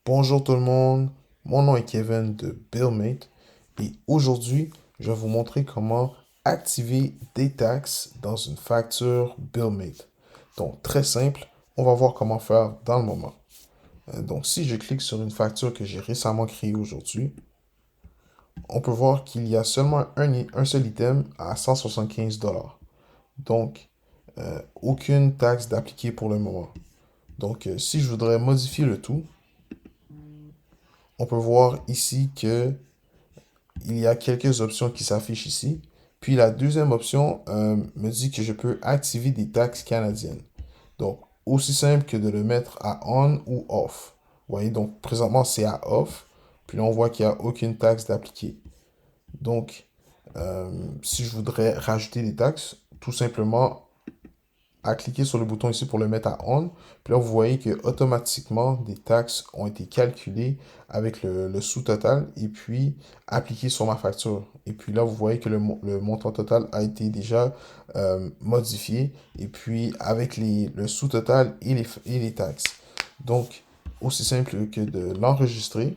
Bonjour tout le monde, mon nom est Kevin de BillMate et aujourd'hui, je vais vous montrer comment activer des taxes dans une facture BillMate. Donc, très simple, on va voir comment faire dans le moment. Donc, si je clique sur une facture que j'ai récemment créée aujourd'hui, on peut voir qu'il y a seulement un seul item à 175 $. Donc, aucune taxe d'appliquer pour le moment. Donc, si je voudrais modifier le tout, on peut voir ici que il y a quelques options qui s'affichent ici. Puis la deuxième option me dit que je peux activer des taxes canadiennes. Donc, aussi simple que de le mettre à on ou off. Vous voyez, donc présentement c'est à off. Puis là, on voit qu'il n'y a aucune taxe d'appliquer. Donc, si je voudrais rajouter des taxes, tout simplement, à cliquer sur le bouton ici pour le mettre à on. Puis là, vous voyez que automatiquement, des taxes ont été calculées avec le sous-total et puis appliquées sur ma facture. Et puis là, vous voyez que le montant total a été déjà modifié et puis avec le sous-total et les taxes. Donc, aussi simple que de l'enregistrer.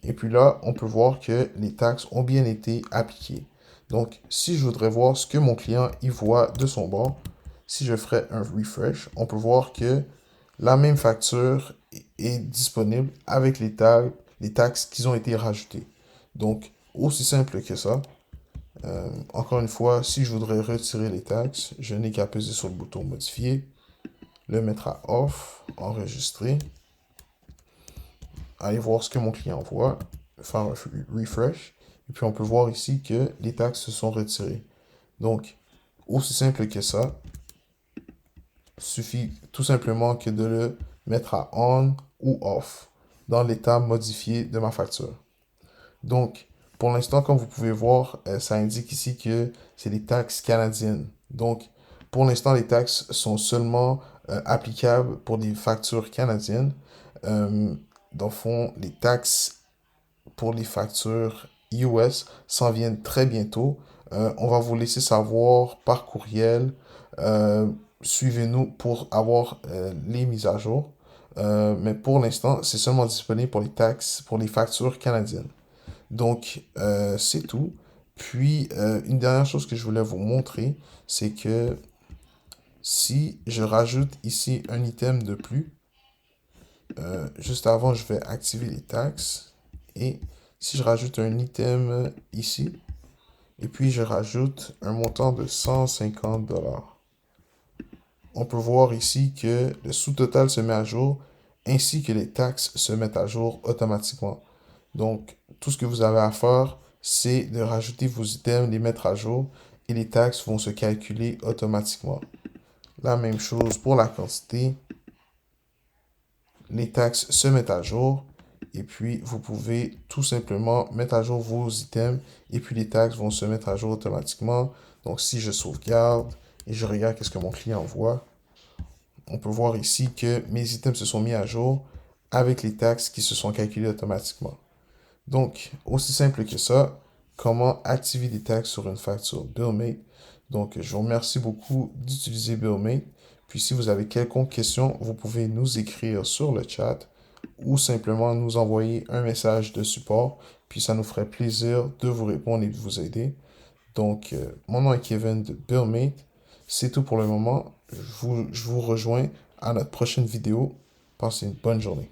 Et puis là, on peut voir que les taxes ont bien été appliquées. Donc, si je voudrais voir ce que mon client y voit de son bord, si je ferais un refresh, on peut voir que la même facture est disponible avec les taxes qui ont été rajoutées. Donc, aussi simple que ça. Encore une fois, si je voudrais retirer les taxes, je n'ai qu'à peser sur le bouton modifier, le mettre à off, enregistrer, aller voir ce que mon client voit, faire un refresh, et puis on peut voir ici que les taxes se sont retirées. Donc, aussi simple que ça, suffit tout simplement que de le mettre à on ou off dans l'état modifié de ma facture. Donc, pour l'instant, comme vous pouvez voir, ça indique ici que c'est des taxes canadiennes. Donc, pour l'instant, les taxes sont seulement applicables pour des factures canadiennes. Dans le fond, les taxes pour les factures US s'en viennent très bientôt. On va vous laisser savoir par courriel. Euh, Suivez-nous pour avoir les mises à jour. Mais pour l'instant, c'est seulement disponible pour les taxes, pour les factures canadiennes. Donc, c'est tout. Puis, une dernière chose que je voulais vous montrer, c'est que si je rajoute ici un item de plus, juste avant, je vais activer les taxes. Et si je rajoute un item ici, et puis je rajoute un montant de 150 $, on peut voir ici que le sous-total se met à jour, ainsi que les taxes se mettent à jour automatiquement. Donc, tout ce que vous avez à faire, c'est de rajouter vos items, les mettre à jour, et les taxes vont se calculer automatiquement. La même chose pour la quantité. Les taxes se mettent à jour. Et puis, vous pouvez tout simplement mettre à jour vos items. Et puis, les taxes vont se mettre à jour automatiquement. Donc, si je sauvegarde et je regarde qu'est-ce que mon client voit, on peut voir ici que mes items se sont mis à jour avec les taxes qui se sont calculées automatiquement. Donc, aussi simple que ça, comment activer des taxes sur une facture BillMate. Donc, je vous remercie beaucoup d'utiliser BillMate. Puis, si vous avez quelconque question, vous pouvez nous écrire sur le chat ou simplement nous envoyer un message de support. Puis, ça nous ferait plaisir de vous répondre et de vous aider. Donc, mon nom est Kevin de BillMate. C'est tout pour le moment. Je vous rejoins à notre prochaine vidéo. Passez une bonne journée.